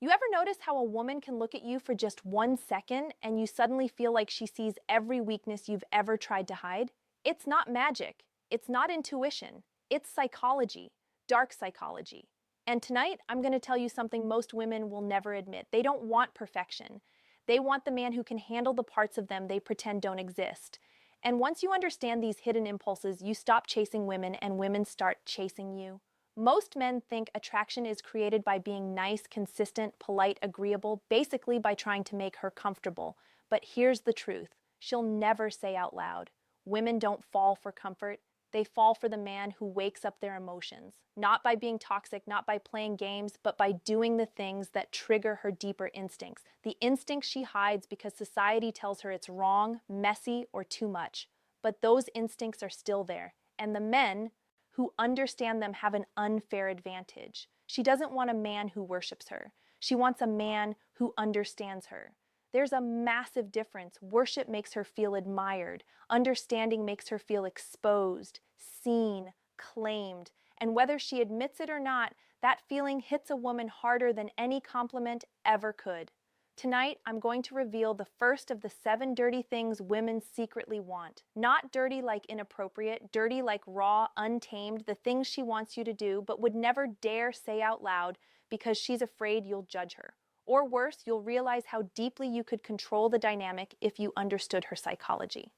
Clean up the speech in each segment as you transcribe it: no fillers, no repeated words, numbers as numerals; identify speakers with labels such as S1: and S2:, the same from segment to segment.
S1: You ever notice how a woman can look at you for just 1 second and you suddenly feel like she sees every weakness you've ever tried to hide? It's not magic. It's not intuition. It's psychology, dark psychology. And tonight, I'm going to tell you something most women will never admit. They don't want perfection. They want the man who can handle the parts of them they pretend don't exist. And once you understand these hidden impulses, you stop chasing women and women start chasing you. Most men think attraction is created by being nice, consistent, polite, agreeable, basically by trying to make her comfortable. But here's the truth. She'll never say out loud. Women don't fall for comfort. They fall for the man who wakes up their emotions. Not by being toxic, not by playing games, but by doing the things that trigger her deeper instincts. The instincts she hides because society tells her it's wrong, messy, or too much. But those instincts are still there. And the men who understand them have an unfair advantage. She doesn't want a man who worships her. She wants a man who understands her. There's a massive difference. Worship makes her feel admired. Understanding makes her feel exposed, seen, claimed. And whether she admits it or not, that feeling hits a woman harder than any compliment ever could. Tonight, I'm going to reveal the first of the 7 dirty things women secretly want. Not dirty like inappropriate, dirty like raw, untamed, the things she wants you to do, but would never dare say out loud because she's afraid you'll judge her. Or worse, you'll realize how deeply you could control the dynamic if you understood her psychology.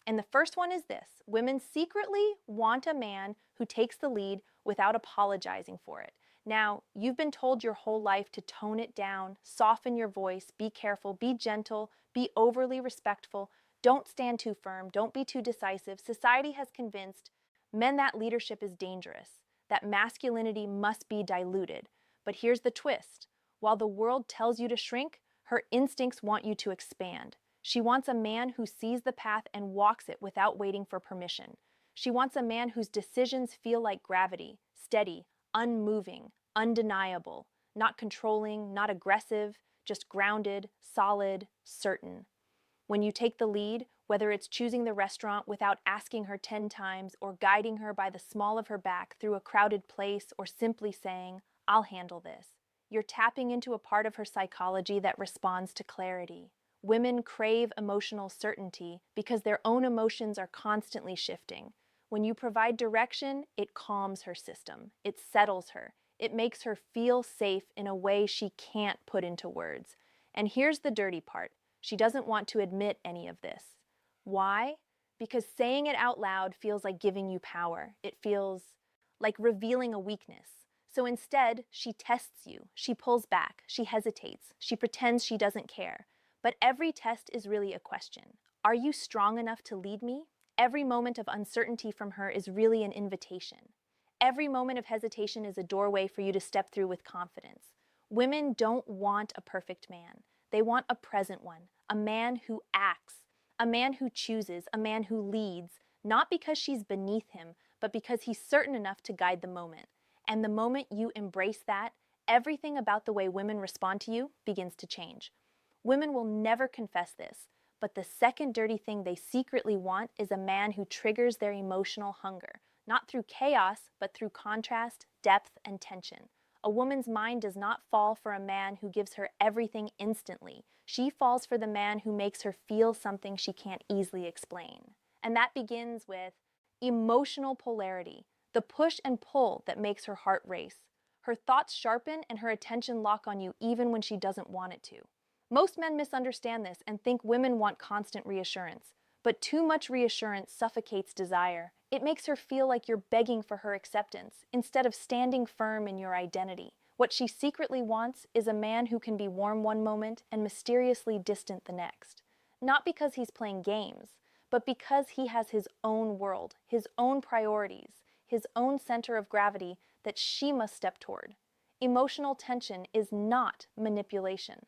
S1: And the first one is this: women secretly want a man who takes the lead without apologizing for it. Now, you've been told your whole life to tone it down, soften your voice, be careful, be gentle, be overly respectful, don't stand too firm, don't be too decisive. Society has convinced men that leadership is dangerous, that masculinity must be diluted. But here's the twist. While the world tells you to shrink, her instincts want you to expand. She wants a man who sees the path and walks it without waiting for permission. She wants a man whose decisions feel like gravity, steady, unmoving, undeniable, not controlling, not aggressive, just grounded, solid, certain. When you take the lead, whether it's choosing the restaurant without asking her 10 times, or guiding her by the small of her back through a crowded place, or simply saying, "I'll handle this," you're tapping into a part of her psychology that responds to clarity. Women crave emotional certainty because their own emotions are constantly shifting. When you provide direction, it calms her system. It settles her. It makes her feel safe in a way she can't put into words. And here's the dirty part. She doesn't want to admit any of this. Why? Because saying it out loud feels like giving you power. It feels like revealing a weakness. So instead, she tests you. She pulls back. She hesitates. She pretends she doesn't care. But every test is really a question. Are you strong enough to lead me? Every moment of uncertainty from her is really an invitation. Every moment of hesitation is a doorway for you to step through with confidence. Women don't want a perfect man. They want a present one, a man who acts, a man who chooses, a man who leads, not because she's beneath him, but because he's certain enough to guide the moment. And the moment you embrace that, everything about the way women respond to you begins to change. Women will never confess this, but the second dirty thing they secretly want is a man who triggers their emotional hunger, not through chaos, but through contrast, depth, and tension. A woman's mind does not fall for a man who gives her everything instantly. She falls for the man who makes her feel something she can't easily explain. And that begins with emotional polarity, the push and pull that makes her heart race. Her thoughts sharpen and her attention lock on you even when she doesn't want it to. Most men misunderstand this and think women want constant reassurance. But too much reassurance suffocates desire. It makes her feel like you're begging for her acceptance, instead of standing firm in your identity. What she secretly wants is a man who can be warm one moment and mysteriously distant the next. Not because he's playing games, but because he has his own world, his own priorities, his own center of gravity that she must step toward. Emotional tension is not manipulation.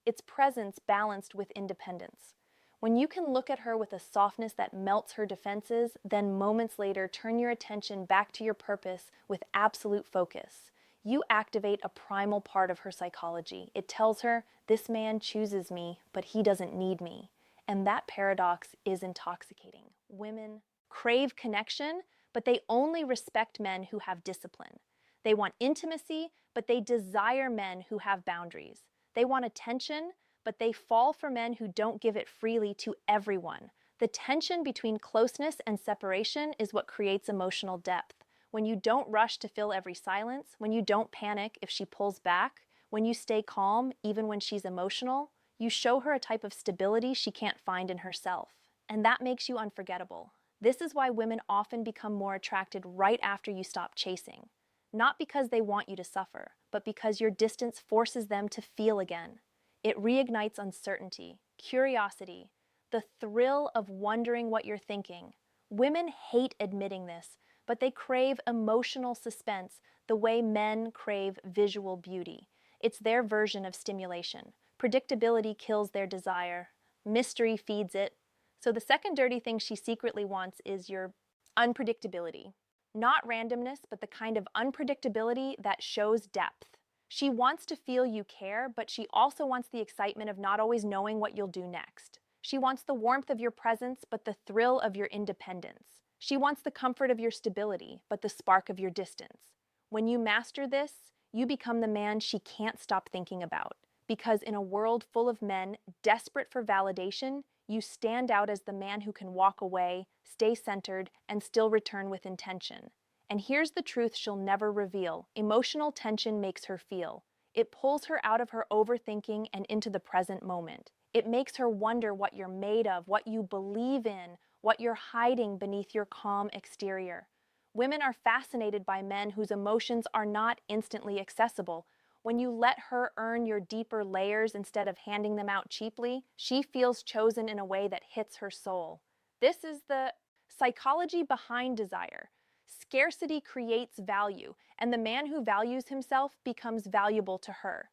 S1: It's presence balanced with independence. When you can look at her with a softness that melts her defenses, then moments later turn your attention back to your purpose with absolute focus, you activate a primal part of her psychology. It tells her, this man chooses me, but he doesn't need me. And that paradox is intoxicating. Women crave connection, but they only respect men who have discipline. They want intimacy, but they desire men who have boundaries. They want attention, but they fall for men who don't give it freely to everyone. The tension between closeness and separation is what creates emotional depth. When you don't rush to fill every silence, when you don't panic if she pulls back, when you stay calm even when she's emotional, you show her a type of stability she can't find in herself. And that makes you unforgettable. This is why women often become more attracted right after you stop chasing. Not because they want you to suffer, but because your distance forces them to feel again. It reignites uncertainty, curiosity, the thrill of wondering what you're thinking. Women hate admitting this, but they crave emotional suspense the way men crave visual beauty. It's their version of stimulation. Predictability kills their desire. Mystery feeds it. So the second dirty thing she secretly wants is your unpredictability. Not randomness, but the kind of unpredictability that shows depth. She wants to feel you care, but she also wants the excitement of not always knowing what you'll do next. She wants the warmth of your presence, but the thrill of your independence. She wants the comfort of your stability, but the spark of your distance. When you master this, you become the man she can't stop thinking about. Because in a world full of men desperate for validation, you stand out as the man who can walk away, stay centered, and still return with intention. And here's the truth she'll never reveal. Emotional tension makes her feel. It pulls her out of her overthinking and into the present moment. It makes her wonder what you're made of, what you believe in, what you're hiding beneath your calm exterior. Women are fascinated by men whose emotions are not instantly accessible. When you let her earn your deeper layers instead of handing them out cheaply, she feels chosen in a way that hits her soul. This is the psychology behind desire. Scarcity creates value, and the man who values himself becomes valuable to her.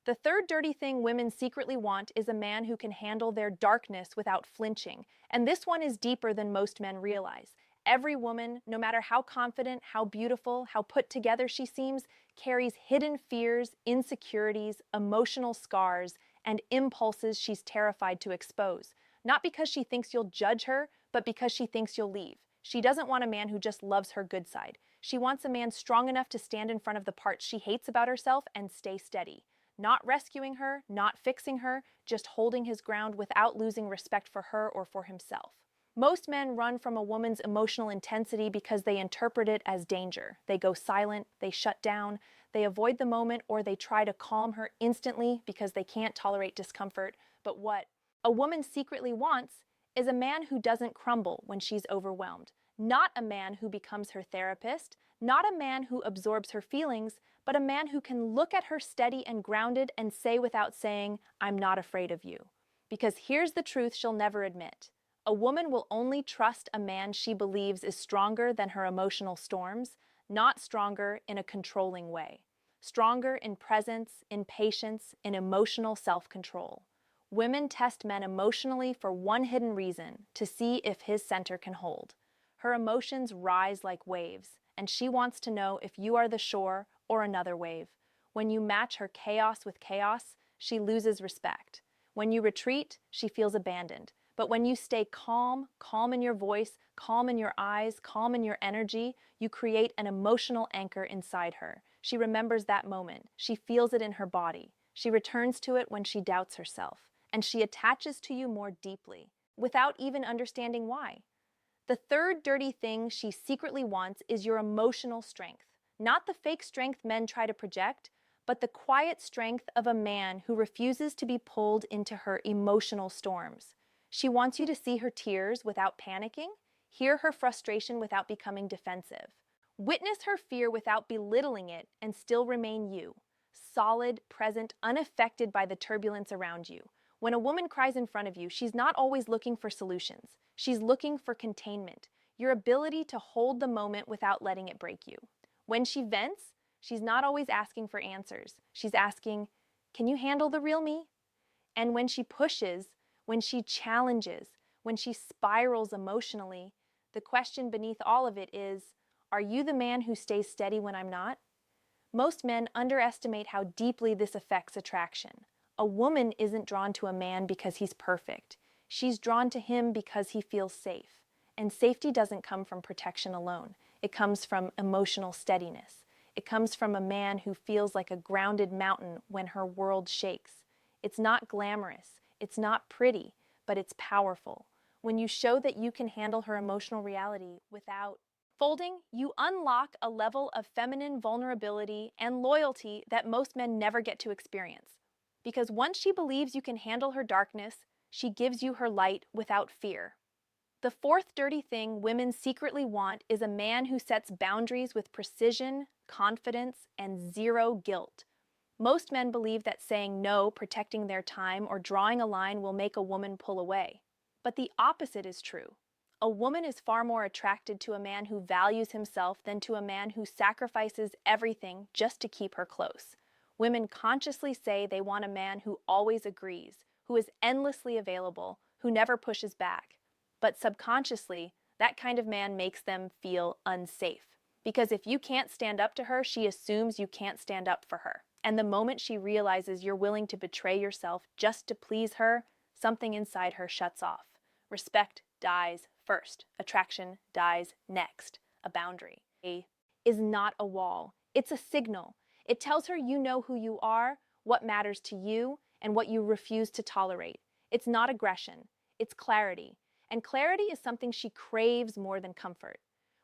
S1: The third dirty thing women secretly want is a man who can handle their darkness without flinching, and this one is deeper than most men realize. Every woman, no matter how confident, how beautiful, how put together she seems, carries hidden fears, insecurities, emotional scars, and impulses she's terrified to expose. Not because she thinks you'll judge her, but because she thinks you'll leave. She doesn't want a man who just loves her good side. She wants a man strong enough to stand in front of the parts she hates about herself and stay steady. Not rescuing her, not fixing her, just holding his ground without losing respect for her or for himself. Most men run from a woman's emotional intensity because they interpret it as danger. They go silent, they shut down, they avoid the moment, or they try to calm her instantly because they can't tolerate discomfort. But what a woman secretly wants is a man who doesn't crumble when she's overwhelmed. Not a man who becomes her therapist, not a man who absorbs her feelings, but a man who can look at her steady and grounded and say without saying, "I'm not afraid of you." Because here's the truth she'll never admit. A woman will only trust a man she believes is stronger than her emotional storms, not stronger in a controlling way. Stronger in presence, in patience, in emotional self-control. Women test men emotionally for one hidden reason, to see if his center can hold. Her emotions rise like waves, and she wants to know if you are the shore or another wave. When you match her chaos with chaos, she loses respect. When you retreat, she feels abandoned. But when you stay calm, calm in your voice, calm in your eyes, calm in your energy, you create an emotional anchor inside her. She remembers that moment. She feels it in her body. She returns to it when she doubts herself. And she attaches to you more deeply, without even understanding why. The third dirty thing she secretly wants is your emotional strength. Not the fake strength men try to project, but the quiet strength of a man who refuses to be pulled into her emotional storms. She wants you to see her tears without panicking, hear her frustration without becoming defensive, witness her fear without belittling it, and still remain you, solid, present, unaffected by the turbulence around you. When a woman cries in front of you, she's not always looking for solutions. She's looking for containment, your ability to hold the moment without letting it break you. When she vents, she's not always asking for answers. She's asking, "Can you handle the real me?" And when she pushes, when she challenges, when she spirals emotionally, the question beneath all of it is, are you the man who stays steady when I'm not? Most men underestimate how deeply this affects attraction. A woman isn't drawn to a man because he's perfect. She's drawn to him because he feels safe. And safety doesn't come from protection alone. It comes from emotional steadiness. It comes from a man who feels like a grounded mountain when her world shakes. It's not glamorous, it's not pretty, but it's powerful. When you show that you can handle her emotional reality without folding, you unlock a level of feminine vulnerability and loyalty that most men never get to experience. Because once she believes you can handle her darkness, she gives you her light without fear. The fourth dirty thing women secretly want is a man who sets boundaries with precision, confidence, and zero guilt. Most men believe that saying no, protecting their time, or drawing a line will make a woman pull away. But the opposite is true. A woman is far more attracted to a man who values himself than to a man who sacrifices everything just to keep her close. Women consciously say they want a man who always agrees, who is endlessly available, who never pushes back. But subconsciously, that kind of man makes them feel unsafe. Because if you can't stand up to her, she assumes you can't stand up for her. And the moment she realizes you're willing to betray yourself just to please her, something inside her shuts off. Respect dies first. Attraction dies next. A boundary is not a wall. It's a signal. It tells her you know who you are, what matters to you, and what you refuse to tolerate. It's not aggression. It's clarity. And clarity is something she craves more than comfort.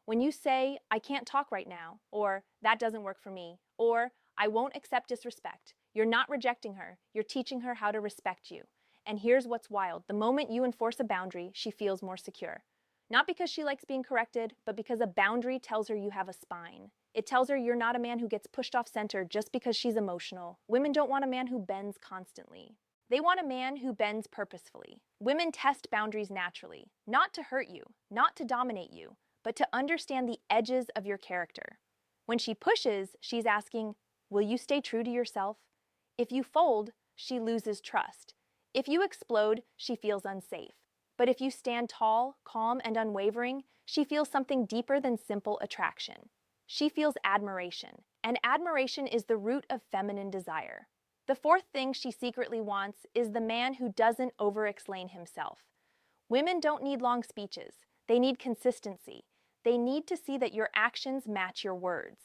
S1: When you say, I can't talk right now, or that doesn't work for me, or I won't accept disrespect, you're not rejecting her, you're teaching her how to respect you. And here's what's wild. The moment you enforce a boundary, she feels more secure. Not because she likes being corrected, but because a boundary tells her you have a spine. It tells her you're not a man who gets pushed off center just because she's emotional. Women don't want a man who bends constantly. They want a man who bends purposefully. Women test boundaries naturally, not to hurt you, not to dominate you, but to understand the edges of your character. When she pushes, she's asking, will you stay true to yourself? If you fold, she loses trust. If you explode, she feels unsafe. But if you stand tall, calm, and unwavering, she feels something deeper than simple attraction. She feels admiration, and admiration is the root of feminine desire. The fourth thing she secretly wants is the man who doesn't over-explain himself. Women don't need long speeches. They need consistency. They need to see that your actions match your words.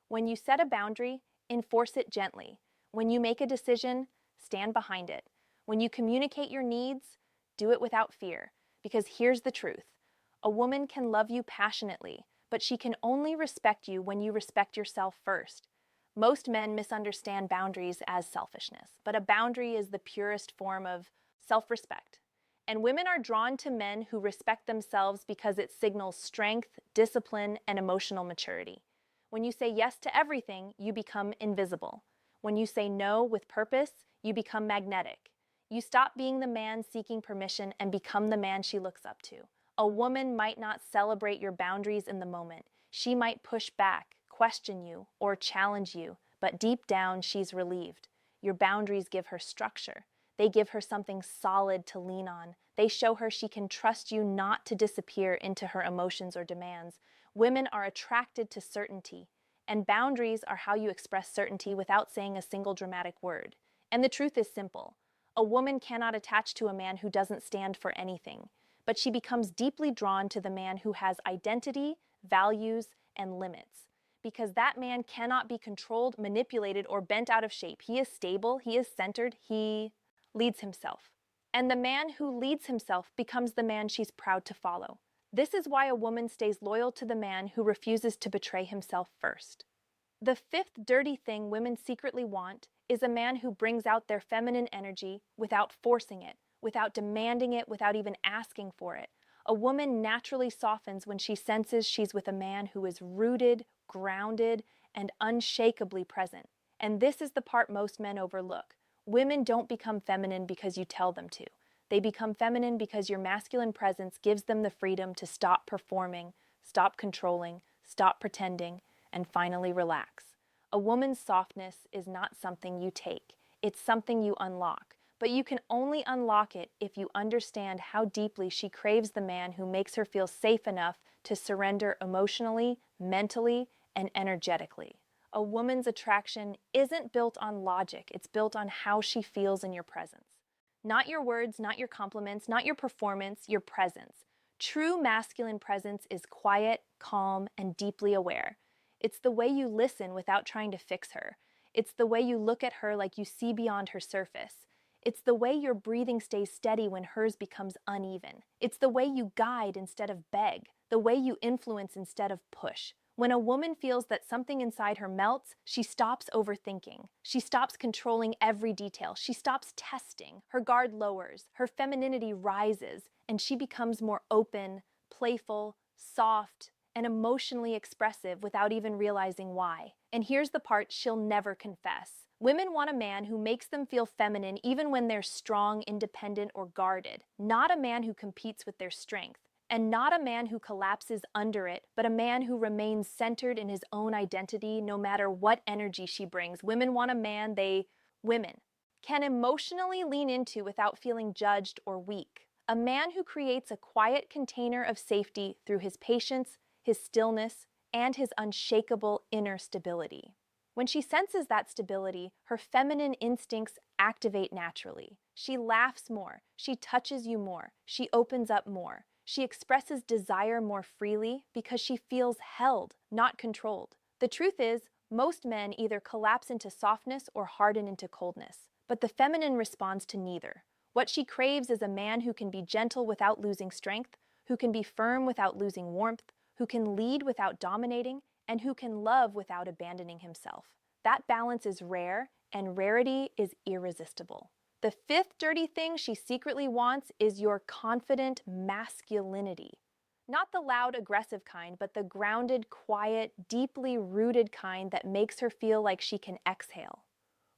S1: When you set a boundary, enforce it gently. When you make a decision, stand behind it. When you communicate your needs, do it without fear. Because here's the truth. A woman can love you passionately, but she can only respect you when you respect yourself first. Most men misunderstand boundaries as selfishness, but a boundary is the purest form of self-respect. And women are drawn to men who respect themselves because it signals strength, discipline, and emotional maturity. When you say yes to everything, you become invisible. When you say no with purpose, you become magnetic. You stop being the man seeking permission and become the man she looks up to. A woman might not celebrate your boundaries in the moment. She might push back, question you, or challenge you, but deep down she's relieved. Your boundaries give her structure. They give her something solid to lean on. They show her she can trust you not to disappear into her emotions or demands. Women are attracted to certainty, and boundaries are how you express certainty without saying a single dramatic word. And the truth is simple. A woman cannot attach to a man who doesn't stand for anything, but she becomes deeply drawn to the man who has identity, values, and limits. Because that man cannot be controlled, manipulated, or bent out of shape. He is stable, he is centered, he leads himself. And the man who leads himself becomes the man she's proud to follow. This is why a woman stays loyal to the man who refuses to betray himself first. The fifth dirty thing women secretly want is a man who brings out their feminine energy without forcing it, without demanding it, without even asking for it. A woman naturally softens when she senses she's with a man who is rooted, grounded, and unshakably present. And this is the part most men overlook. Women don't become feminine because you tell them to. They become feminine because your masculine presence gives them the freedom to stop performing, stop controlling, stop pretending, and finally relax. A woman's softness is not something you take. It's something you unlock. But you can only unlock it if you understand how deeply she craves the man who makes her feel safe enough to surrender emotionally, mentally, and energetically. A woman's attraction isn't built on logic. It's built on how she feels in your presence. Not your words, not your compliments, not your performance, your presence. True masculine presence is quiet, calm, and deeply aware. It's the way you listen without trying to fix her. It's the way you look at her like you see beyond her surface. It's the way your breathing stays steady when hers becomes uneven. It's the way you guide instead of beg, the way you influence instead of push. When a woman feels that something inside her melts, she stops overthinking. She stops controlling every detail. She stops testing. Her guard lowers. Her femininity rises, and she becomes more open, playful, soft, and emotionally expressive without even realizing why. And here's the part she'll never confess. Women want a man who makes them feel feminine even when they're strong, independent, or guarded. Not a man who competes with their strength. And not a man who collapses under it, but a man who remains centered in his own identity no matter what energy she brings. Women want a man women, can emotionally lean into without feeling judged or weak. A man who creates a quiet container of safety through his patience, his stillness, and his unshakable inner stability. When she senses that stability, her feminine instincts activate naturally. She laughs more, she touches you more, she opens up more. She expresses desire more freely because she feels held, not controlled. The truth is, most men either collapse into softness or harden into coldness, but the feminine responds to neither. What she craves is a man who can be gentle without losing strength, who can be firm without losing warmth, who can lead without dominating, and who can love without abandoning himself. That balance is rare, and rarity is irresistible. The fifth dirty thing she secretly wants is your confident masculinity. Not the loud, aggressive kind, but the grounded, quiet, deeply rooted kind that makes her feel like she can exhale.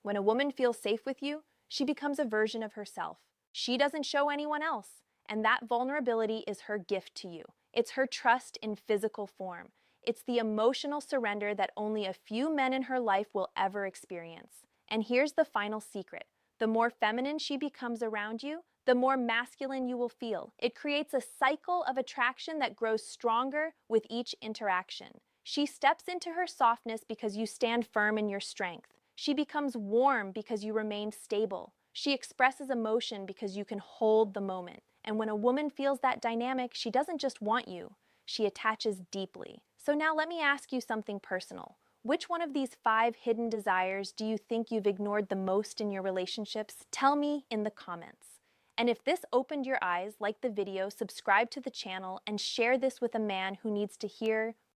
S1: When a woman feels safe with you, she becomes a version of herself. She doesn't show anyone else, and that vulnerability is her gift to you. It's her trust in physical form. It's the emotional surrender that only a few men in her life will ever experience. And here's the final secret. The more feminine she becomes around you, the more masculine you will feel. It creates a cycle of attraction that grows stronger with each interaction. She steps into her softness because you stand firm in your strength. She becomes warm because you remain stable. She expresses emotion because you can hold the moment. And when a woman feels that dynamic, she doesn't just want you, she attaches deeply. So now let me ask you something personal. Which one of these 5 hidden desires do you think you've ignored the most in your relationships? Tell me in the comments. And if this opened your eyes, like the video, subscribe to the channel, and share this with a man who needs to hear